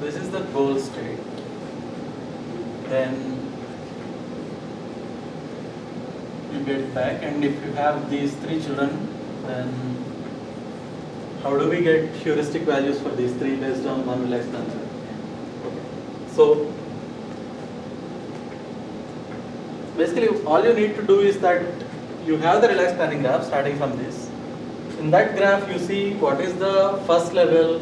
this is the goal state. Then you get back, and if you have these 3 children, then how do we get heuristic values for these 3 based on one relaxed answer? Okay. So basically all you need to do is that you have the relaxed planning graph starting from this. In that graph you see what is the first level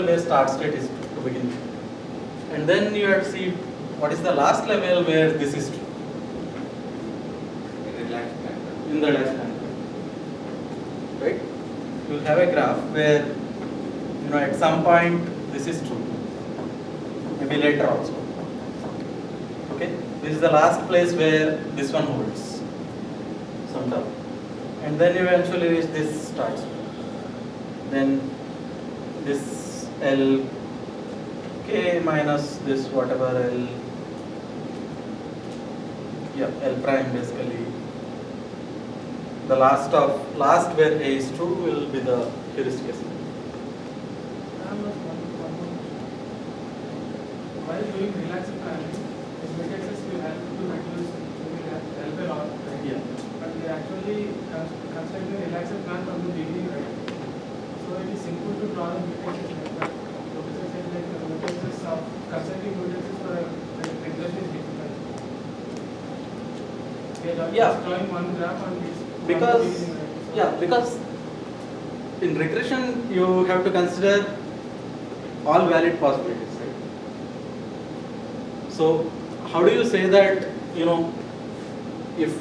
where start state is to begin with. And then you have to see what is the last level where this is true. In the relaxed plan. Right? You will have a graph where at some point this is true. Maybe later also. Okay? This is the last place where this one holds some term. And then you eventually reach this starts. Then this L K minus this whatever L, L prime basically. The last where A is true will be the heuristic estimate. While doing relaxed planning, matrices will help to reduce help a lot. Right? Yeah. But we actually construct the relaxed plan from the beginning, right? So it is simple to draw the matrices like that. Professor said like the matrices of constructing matrices for a regression is difficult. We are just drawing one graph on this. Because in regression you have to consider all valid possibilities. So how do you say that, if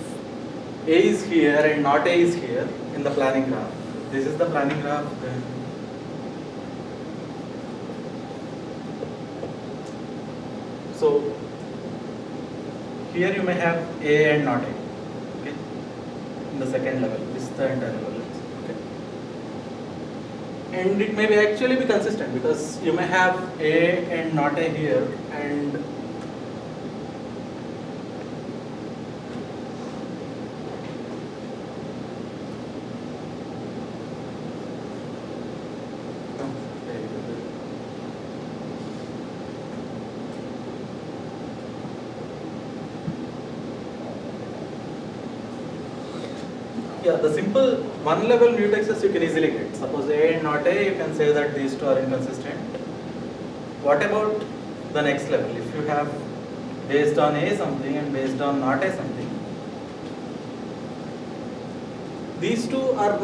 A is here and not A is here in the planning graph? This is the planning graph, then so here you may have A and not A, okay, in the second level. This is the entire level, okay. And it may actually be consistent because you may have A and not A here, and the simple one level mutexes you can easily get. Suppose A and not A, you can say that these two are inconsistent. What about the next level? If you have based on A something and based on not A something, these two are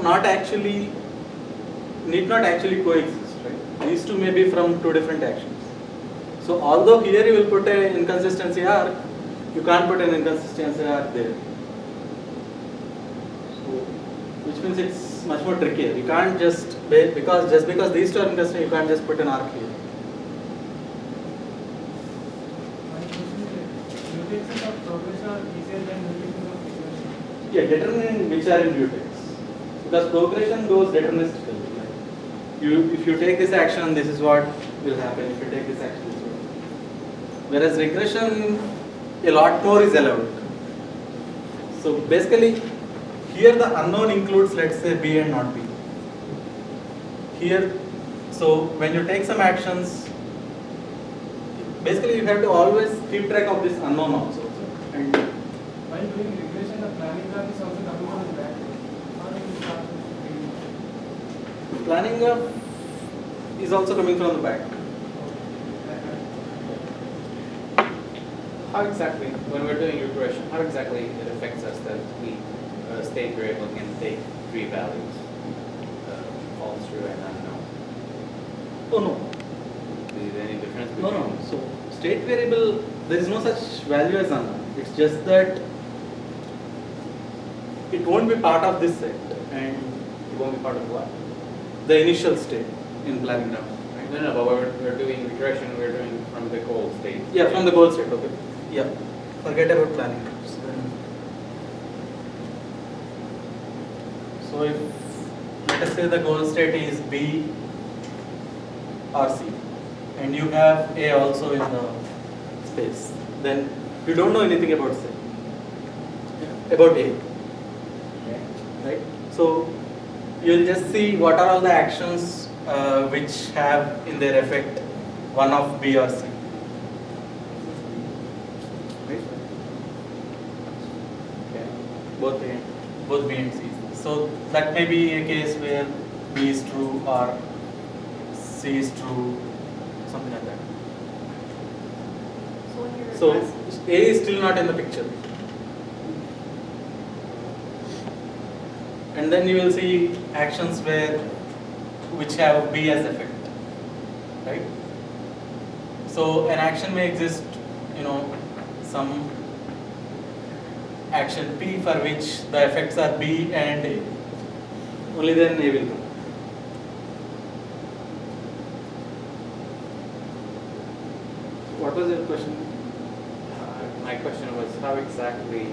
need not actually coexist, right? These two may be from two different actions. So although here you will put an inconsistency arc, you can't put an inconsistency arc there. Which means it's much more trickier. You can't because these two are inconsistent, you can't just put an arc here. My question is, mutations of progression are easier than mutations of regression. Yeah, determining which are in mutex. Because progression goes deterministically. Like if you take this action, this is what will happen. If you take this action, this is what will happen. Whereas regression, a lot more is allowed. So basically, here the unknown includes, let's say, B and not B. Here, so when you take some actions, basically you have to always keep track of this unknown also. And while doing regression, the planning graph is also coming on the back. How do you start with planning graph is also coming from the back. How exactly, when we're doing regression, how exactly it affects us that we state variable can take 3 values, false, true, and unknown? Oh no. Is there any difference between? No. So state variable, there is no such value as unknown. It's just that it won't be part of this set, and it won't be part of what? The initial state in planning graph. Right? No, but when we're doing regression, we're doing from the goal state. Yeah, from the goal state. Okay. Yeah. Forget about planning graphs. So if let us say the goal state is B or C, and you have A also in the space, then you don't know anything about C, about A, right? So you'll just see what are all the actions which have in their effect one of B or C. Right? Okay. Both B and C. So that may be a case where B is true or C is true, something like that. So when you're So requesting- A is still not in the picture. And then you will see actions which have B as effect, right? So an action may exist, some action P for which the effects are B and A. Only then A will come. What was your question? My question was, how exactly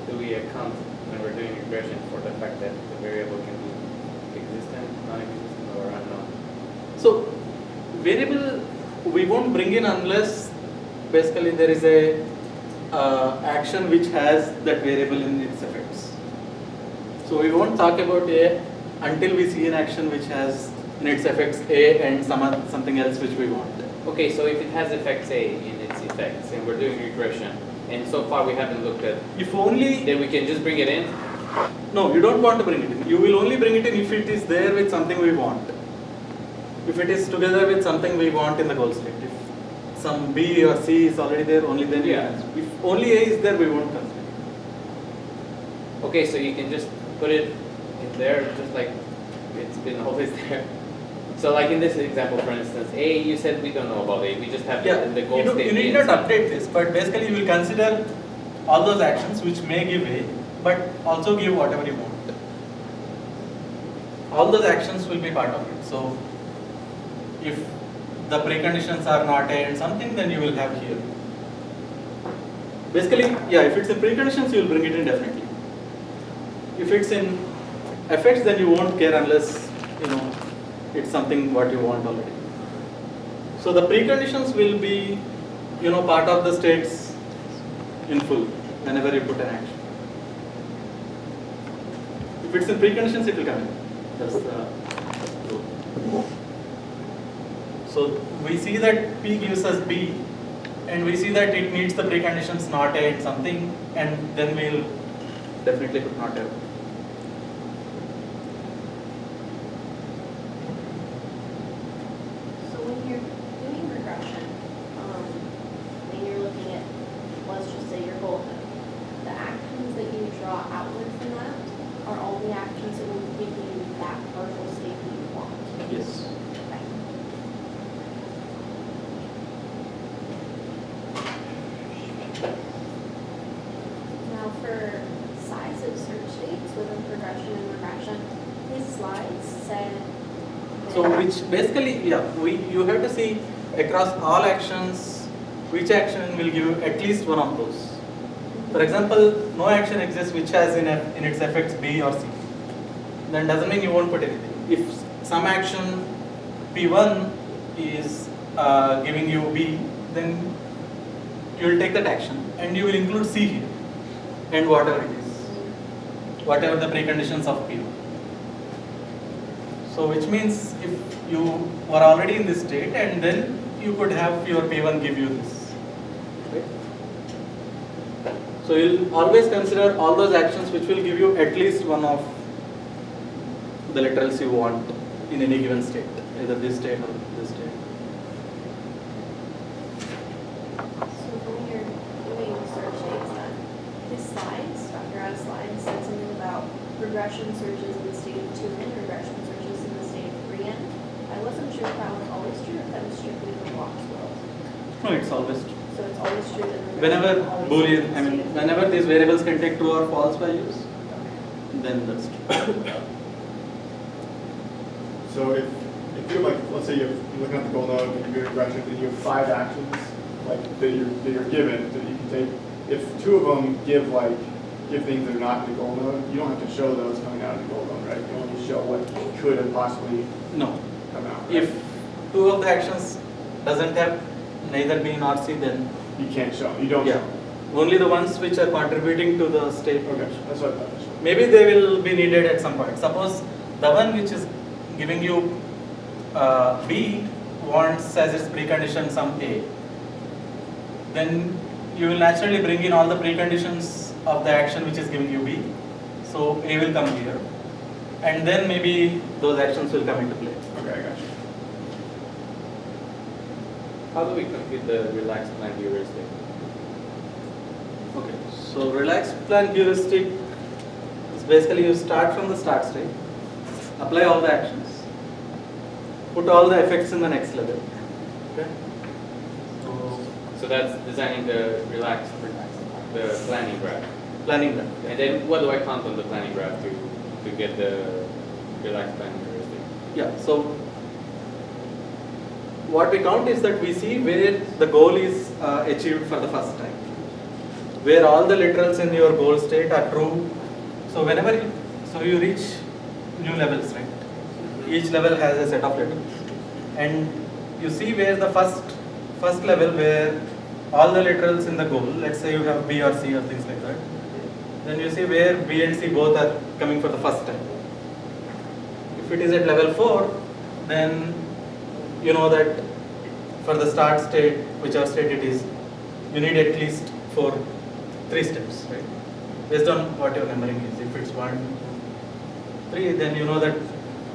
do we account when we're doing regression for the fact that the variable can be existent, non-existent, or unknown? So variable we won't bring in unless basically there is a action which has that variable in its effects. So we won't talk about A until we see an action which has in its effects A and something else which we want. Okay, so if it has effects A in its effects, and we're doing regression, and so far we haven't looked at, If only, then we can just bring it in? no, you don't want to bring it in. You will only bring it in if it is there with something we want. If it is together with something we want in the goal state. If some B or C is already there, only then we Yeah. consider. If only A is there, we won't consider. Okay, so you can just put it in there, just like it's been always there. So like in this example, for instance, A, you said we don't know about A, we just have Yeah, the goal you, state. you need B not and C. update this, but basically you will consider all those actions which may give A, but also give whatever you want. All those actions will be part of it. So if the preconditions are not A and something, then you will have here. Basically, yeah, if it's in preconditions, you will bring it in definitely. If it's in effects, then you won't care unless, it's something what you want already. So the preconditions will be, part of the states in full whenever you put an action. If it's in preconditions, it will come in. That's the rule. So we see that P gives us B, and we see that it meets the preconditions not A and something, and then we'll definitely put not A. So when you're doing regression, and you're looking at, let's just say your goal node, the actions that you draw outward from that are all the actions that will give you that partial state that you want. Yes. Okay. Now for size of search states within progression and regression, these slides said So that- which basically, you have to see across all actions, which action will give you at least one of those. For example, no action exists which has in its effects B or C. Then doesn't mean you won't put anything. If some action P1 is giving you B, then you will take that action and you will include C here and whatever it is, whatever the preconditions of P1. So which means if you were already in this state and then you could have your P1 give you this. Right? So you'll always consider all those actions which will give you at least one of the literals you want in any given state, either this state or this state. So when you're doing search states then, his slides, Dr. Ad's slides said something about regression searches in the state of 2n, regression searches in the state of 3n. I wasn't sure if that was always true, if that was strictly for Block's world. No, it's always true. So it's always true that regression Whenever always Boolean, is I mean, state of- whenever these variables can take true or false values, Okay. then that's true. So if you're like, let's say you're looking at the goal node and you're doing regression, and you have 5 actions like that you're given that you can take. If 2 of them give things that are not in the goal node, you don't have to show those coming out of the goal node, right? You only show what could have possibly No. come out. If two of the actions doesn't have neither B nor C, then You can't show, you don't Yeah. show. Only the ones which are contributing to the state. Okay, that's what I thought. Maybe they will be needed at some point. Suppose the one which is giving you B wants as its precondition some A. Then you will naturally bring in all the preconditions of the action which is giving you B. So A will come here. And then maybe those actions will come into play. Okay, I got you. How do we compute the relaxed plan heuristic? Okay, so relaxed plan heuristic is basically you start from the start state, apply all the actions, put all the effects in the next level. Okay. So that's designing the relaxed, the planning graph. Planning graph. And then what do I count on the planning graph to get the relaxed plan heuristic? Yeah, so what we count is that we see where the goal is achieved for the first time, where all the literals in your goal state are true. So whenever you reach new levels, right? Each level has a set of literals, and you see where the first level where all the literals in the goal, let's say you have B or C or things like that, then you see where B and C both are coming for the first time. If it is at level 4, then you know that for the start state, whichever state it is, you need at least 3 steps, right? Based on what your numbering is. If it's 1, 3, then you know that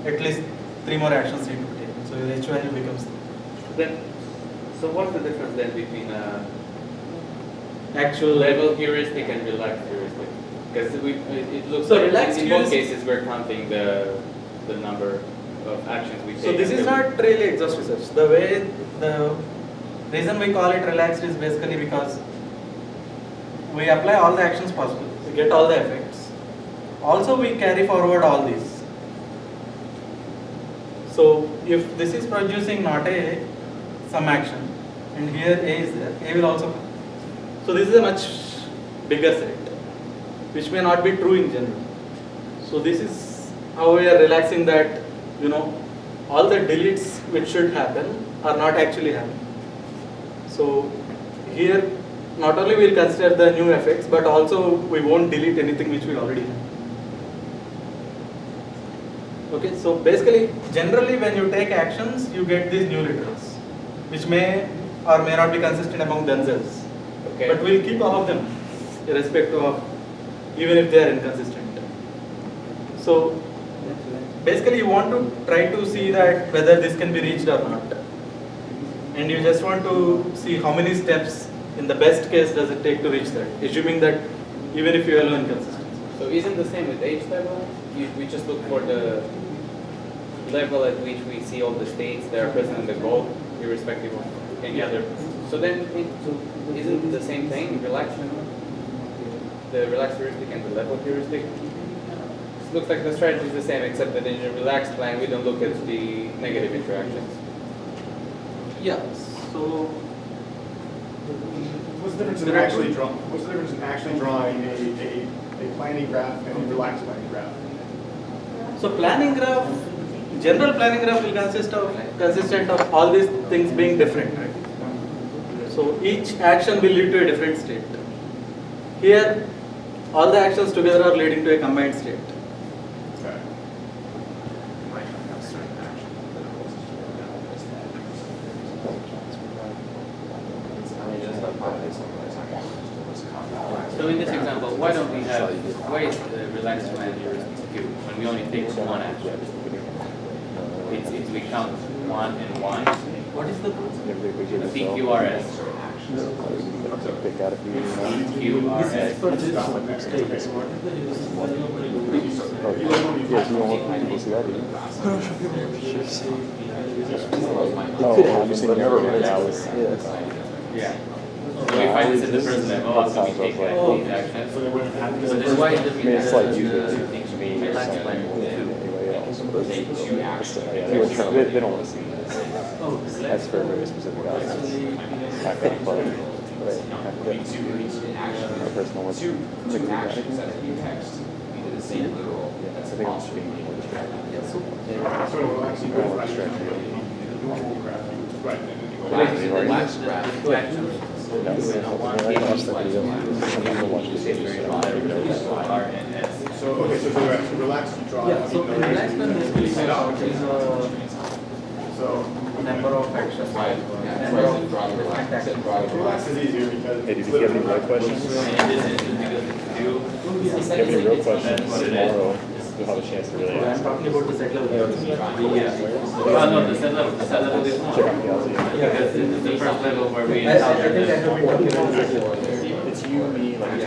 at least 3 more actions need to be taken. So your H value becomes So what's the difference then between actual level heuristic and relaxed heuristic? Because it looks So like relaxed in both heuristic- cases we're counting the number of actions we take. So this is and not really exhaust research. The reason we call it relaxed is basically because we apply all the actions possible, we get all the effects. Also we carry forward all these. So if this is producing not A, some action, and here A is there, A will also come. So this is a much bigger set, which may not be true in general. So this is how we are relaxing that, all the deletes which should happen are not actually happening. So here, not only we'll consider the new effects, but also we won't delete anything which we already have. Okay, so basically, generally when you take actions, you get these new literals, which may or may not be consistent among themselves. Okay. But we'll keep all of them, irrespective of, even if they are inconsistent. So basically you want to try to see that whether this can be reached or not. And you just want to see how many steps in the best case does it take to reach that, assuming that even if you allow inconsistency. So isn't the same with H level? We just look for the level at which we see all the states that are present in the goal, irrespective of any other. So then, isn't the same thing, the relaxed heuristic and the level heuristic? It looks like the strategy is the same, except that in a relaxed plan, we don't look at the negative interactions. Yeah, so What's the difference in actually drawing a planning graph and a relaxed planning graph? So planning graph, general planning graph will consistent of all these things being different, right? So each action will lead to a different state. Here, all the actions together are leading to a combined state. Okay. So in this example, why is the relaxed plan heuristic Q when we only take one action? It's we count 1 and 1. What is the PQRS. QRS. for this state? What is the Yeah. So we find this in the first level after we take these actions. So this is why the relaxed plan 2. They don't want to see this. That's for very specific audience. Academic club. Right. Academic. My personal one. Two actions that you text into the same literal. Yeah, I think it's being more distracted. So it'll actually go right. Right. The last graph. Actions. No, we don't have to watch the video. I'm not gonna watch the video, so I don't even know what that So, okay, so to relax, you draw. Yeah, so in relaxed one basically is So, number of actions. Number of relax is easier because. Hey, did you have any real questions? If you have any real questions, tomorrow you'll have a chance to really I'm ask. talking about the set level. No, the set level is Check out the LZ. because this is the first level where we I encounter think I this. have been talking about set level. It's you, me, like.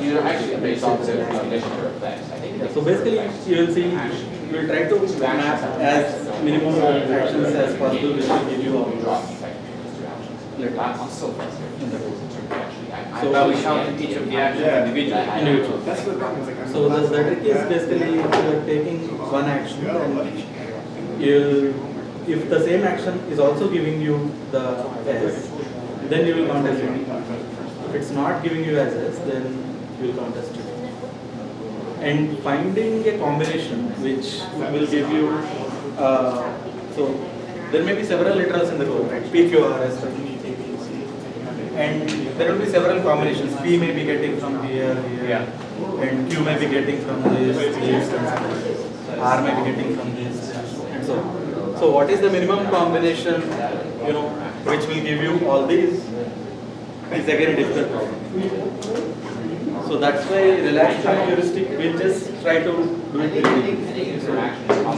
You know, actually, based off the conditioner effects, I think. So basically, you will see, we will try to map as minimum actions as possible, which will give you all the. I'm still frustrated. So But we count each of the actions Yeah. individually. Individual. That's the problem, is like. So the trick is basically you are taking one action and you, if the same action is also giving you the S, then you will count as one. If it's not giving you as S, then you will count as two. And finding a combination which will give you, so there may be several literals in the code, right? P, Q, R, S, and there will be several combinations. P may be getting from here, here, and Q may be getting from this, and R may be getting from this, and so on. So what is the minimum combination, which will give you all these? Is again a difficult problem. So that's why relaxed time heuristic will just try to do it very quickly. So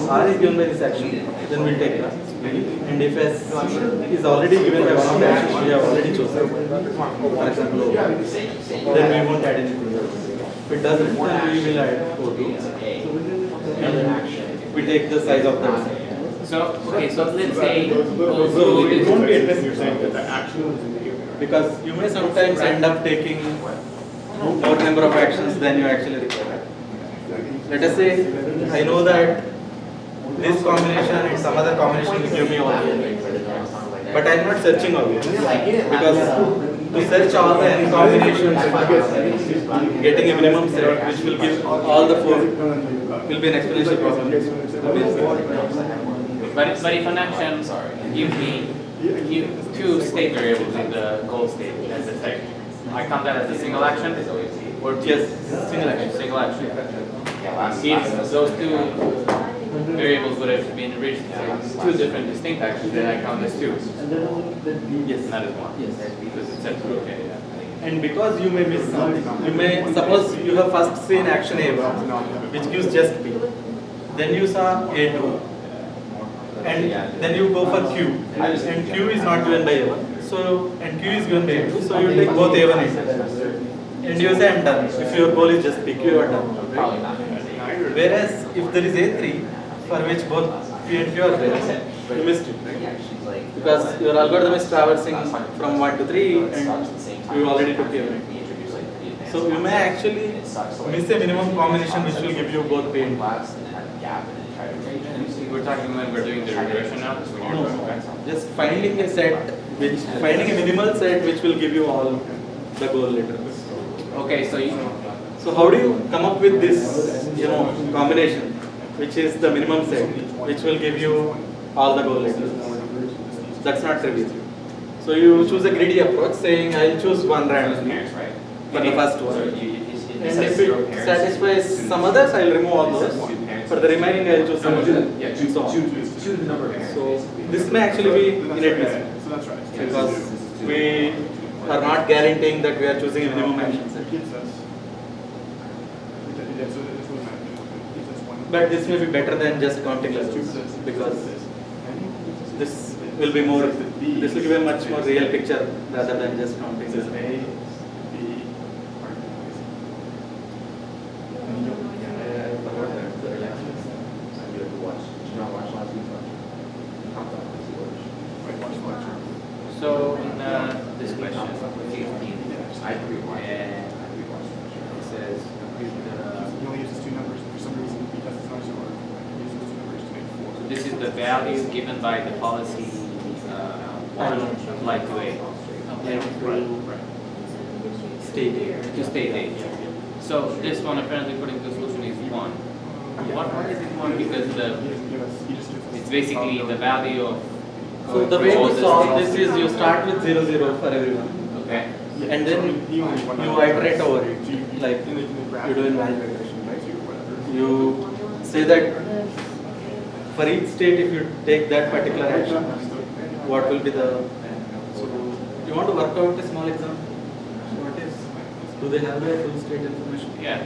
R is given by this action, then we'll take that. And if S is already given by one of the actions we have already chosen, for example, O, then we won't add anything else. If it doesn't, then we will add O2. And we take the size of that. So, okay, so let's say. So it won't be addressed. You're saying that the action is in here. Because you may sometimes end up taking more number of actions than you actually require. Let us say I know that this combination and some other combination will give me all the, but I am not searching all these because to search all the n combinations, getting a minimum set which will give all the four will be an exponential problem. But if an action gives me two state variables in the goal state as effect, I count that as a single action or Yes, single action. single action. If those two variables would have been reached in two different distinct actions, then I count as two, Yes. not as one. Yes. Because it's set two, okay, yeah. And because you may miss something, you may suppose you have first seen action A1, which gives just B. Then you saw A2, and then you go for Q, and Q is not given by A1. So and Q is given by A2, so you take both A1 and A2. And you say I'm done. If your goal is just P, Q, you are done. Probably not. Whereas if there is A3, for which both P and Q are there, you missed it. Because your algorithm is traversing from 1 to 3 and you already took A1. So you may actually miss a minimum combination which will give you both P and Q. We're talking when we're doing the regression now? No, just finding a set, finding a minimal set which will give you all the goal literals. Okay, so So how do you come up with this, combination, which is the minimum set, which will give you all the goal literals? That's not trivial. So you choose a greedy approach, saying I'll choose one randomly for the first one. And if it satisfies some others, I'll remove all those. For the remaining, I'll choose some others. And so on. So this may actually be inadmissible So that's right. because we are not guaranteeing that we are choosing a minimum action set. But this may be better than just counting levels because this will be more, this will give a much more real picture rather than just counting levels. So in this question, it says You only use those two numbers for some reason because it's not so hard. You use those two numbers to make four. this is the value given by the policy one applied to A. State. To state A. So this one apparently putting the solution is 1. Why is it 1? Because it's basically the value of So the way to solve this is you start with 0, 0 for everyone. Okay. And then He only went you out. iterate over it, like In the graph. you do in value iteration, right? You say that for each state, if you take that particular action, what will be the, so you want to work out a small example? What is, do they have a full state information? Yeah.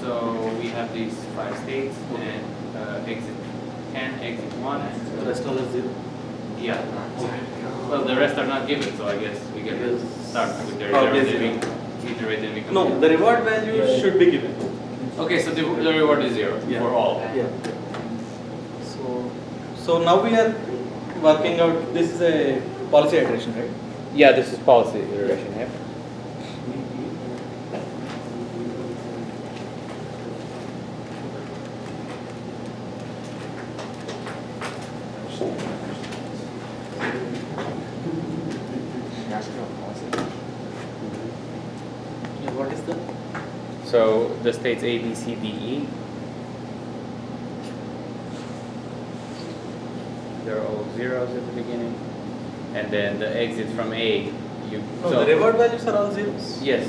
So we have these 5 states and exit 10, exit 1. The rest all is zero. Yeah. Well, the rest are not given, so I guess we can start with the Oh, reserve yes, and iterate and we No, compute. the reward value should be given. Okay, so the reward is 0 Yeah. for all. Yeah. So now we are working out, this is a policy iteration, right? Yeah, this is policy iteration, yeah. Yeah, what is the? So the states A, B, C, D, E. They're all zeros at the beginning. And then the exit from A, you. No, so- the reward values are all zeros. Yes.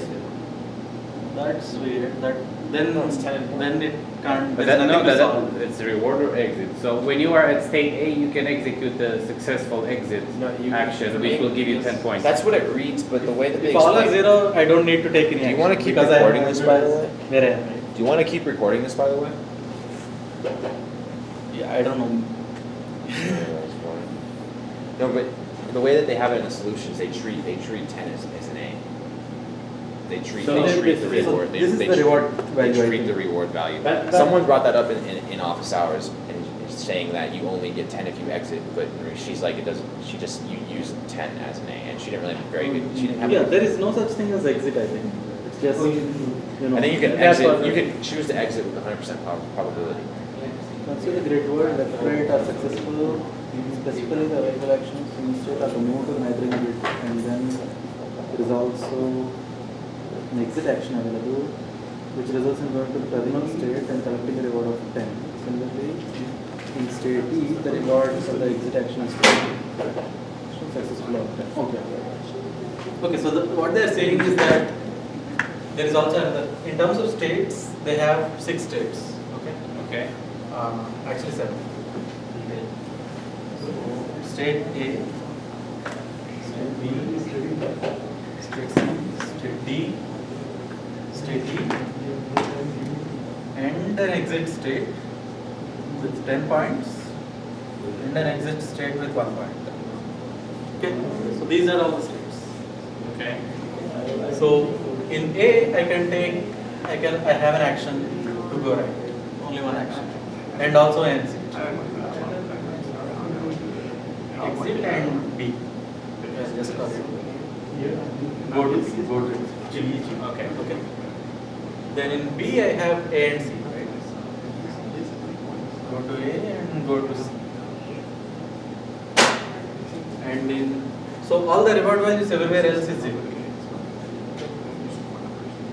That's weird, that, then, No, it's 10. then it can't, But there's that, no, nothing to that, solve. it's reward or exit. So when you are at state A, you can execute the successful exit No, you- action, which will give you 10 points. That's what it reads, but the way that they If all are explain. zero, I don't need to take any Do you action. wanna keep because I recording have this, by the way? Where I am, right? Do you want to keep recording this, by the way? Yeah, I don't know. No, but the way that they have it in the solutions, they treat 10 as an A. They treat So the this reward. is the reward value, They I treat the think. reward value. That- Someone brought that up in office hours and saying that you only get 10 if you exit, but she's like, it doesn't. She just you use 10 as an A, and she didn't really have very good. She didn't have. Yeah, there is no such thing as exit, I think. It's just, you know. I think you can that's exit. what- You can choose to exit with 100% probability. Consider the grid word, left, right are successful, specifically the arrival actions instead of the move to the neighboring grid, and then there is also an exit action available, which results in going to the terminal state and collecting a reward of 10. Similarly, in state E, the reward for the exit action is 10. Successful of 10. Okay. Okay, so what they are saying is that there is also another, in terms of states, they have 6 states. Okay. Okay. Actually 7. So state A, state B, state C, state D, state E, and an exit state with 10 points, and an exit state with 1 point. Okay, so these are all the states. Okay. So in A, I have an action to go right, only one action, and also an exit. Exit and B. Yes, just call it. Go to B, go to G. Okay. Okay. Then in B, I have A and C. Right? Go to A and go to C. And so all the reward values everywhere else is 0.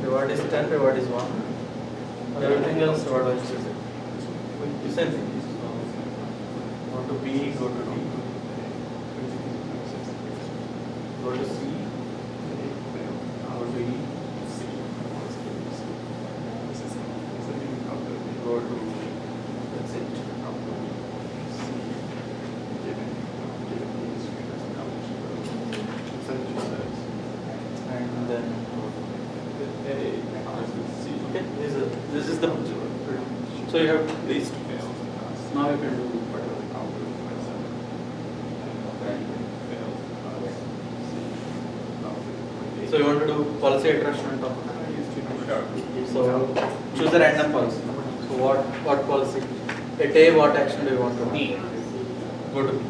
Reward is 10, reward is 1. Everything else reward value is 0. Same thing. Go to B, go to D. Go to C. Go to E. Go to, that's it. And then, okay, this is the, so you have these two. Now you can do whatever. So you want to do policy iteration on top of that? So choose a random policy. So what policy? At A, what action do you want to do? B. Go to B.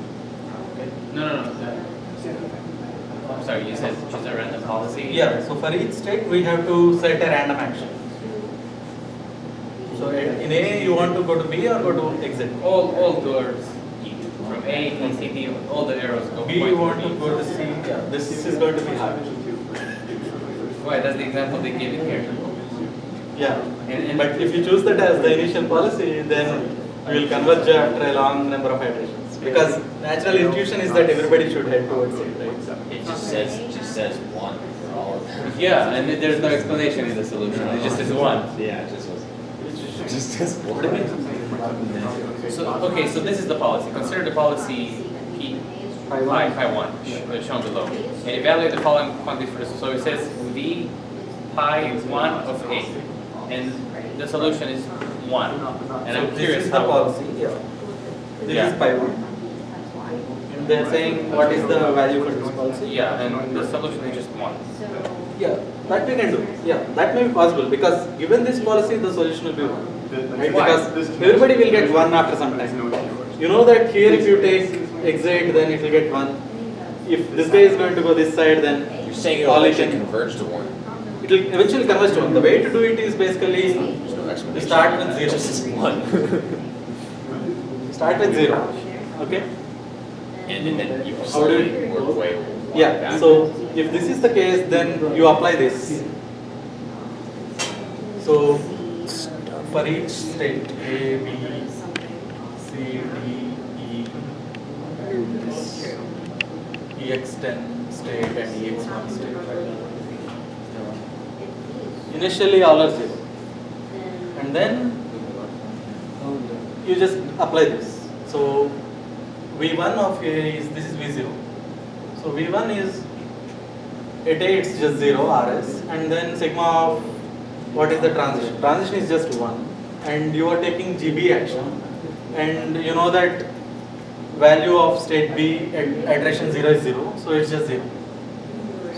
No. I'm sorry, you said choose a random policy? Yeah, so for each state we have to set a random action. So in A you want to go to B or go to exit? All doors E. From A, B, C, D, all the arrows go. B point you want to B. go to C, yeah, this is going to be hard. Why? That's the example they give it here. Yeah, And- but if you choose that as the initial policy, then you will converge after a long number of iterations. Because natural intuition is that everybody should head towards it, right? It just says just says one for all of them. Yeah, and there's no explanation in the solution, it just is one. Yeah, it just was, it just says one. So, okay, so this is the policy. Consider the policy P, pi 1, shown below. And evaluate the following quantity for this. So it says V pi 1 of A. And the solution is 1. And I'm This curious is the how. policy, yeah. This Yeah. is pi 1. And they're saying what is the value for this policy? Yeah, and the solution is just 1. Yeah, that we can do. Yeah, that may be possible because given this policy, the solution will be 1. Right? Why? Because everybody will get 1 after some There's no time. issue. You know that here if you take exit, then it will get 1. If this guy is going to go this side, then You're saying it'll all it eventually can, converge to one. it will eventually converge to 1. The way to do it is basically There's no you explanation. start with It just 0. is one. Start with 0. Okay? And then you How do slowly you- work way Yeah, back. so if this is the case, then you apply this. So for each state, A, B, C, D, E, this EX10 state and EX1 state. Initially all are 0. And then you just apply this. So V1 of A is, this is V0. So V1 is, at A it's just 0 RS, and then sigma of, what is the transition? Transition is just 1, and you are taking GB action, and you know that value of state B at iteration 0 is 0, so it's just 0.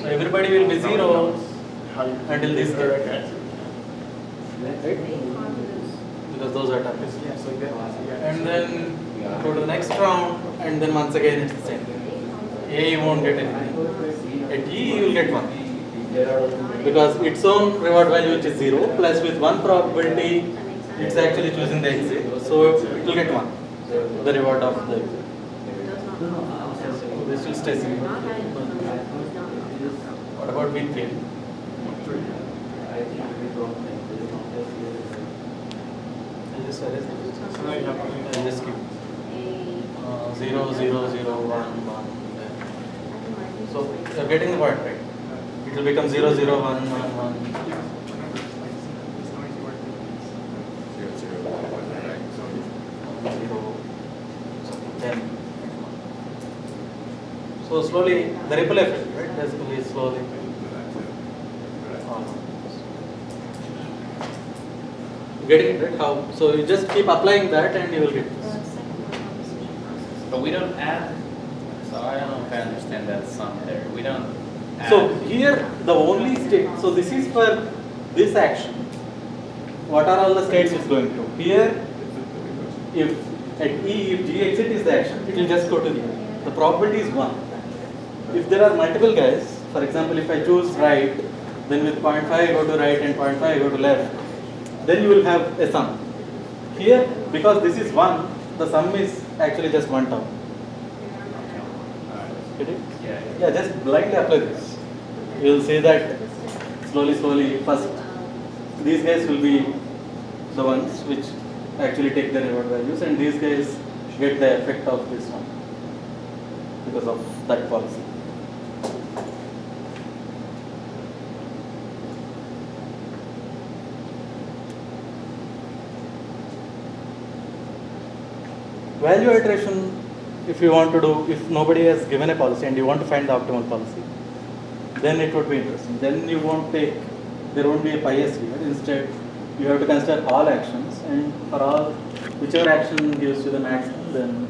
So everybody will be 0 until this Correct gets, answer. right? Because those are topics. Yeah, so that, yeah. And then go to the next round, and then once again it's the same thing. A you won't get anything. At E you will get 1. Because its own reward value which is 0 plus with 1 probability it's actually choosing the exit. So it will get 1. The reward of the exit. So this will stay same. What about V3? I'll just erase this. So now you have I'll just keep 0, 0, 0, 1, 1. So you're getting the point, right? It will become 0, 0, 1, 1, 1. 10. So slowly, the ripple effect, right? Basically, slowly. Getting it, right? How? So you just keep applying that and you will get this. But we don't add, so I don't know if I understand that sum there. We don't add. So here, the only state, so this is for this action. What are all the states it's going to? Here, if at E, if G exit is the action, it will just go to the E. The probability is 1. If there are multiple guys, for example, if I choose right, then with 0.5 I go to right and 0.5 I go to left, then you will have a sum. Here, because this is 1, the sum is actually just 1 term. Get it? Yeah, just blindly apply this. You will see that slowly, first, these guys will be the ones which actually take the reward values, and these guys get the effect of this one because of that policy. Value iteration, if you want to do, if nobody has given a policy and you want to find the optimal policy, then it would be interesting. Then you won't take, there won't be a bias here. Instead, you have to consider all actions, and for all, whichever action gives you the maximum, then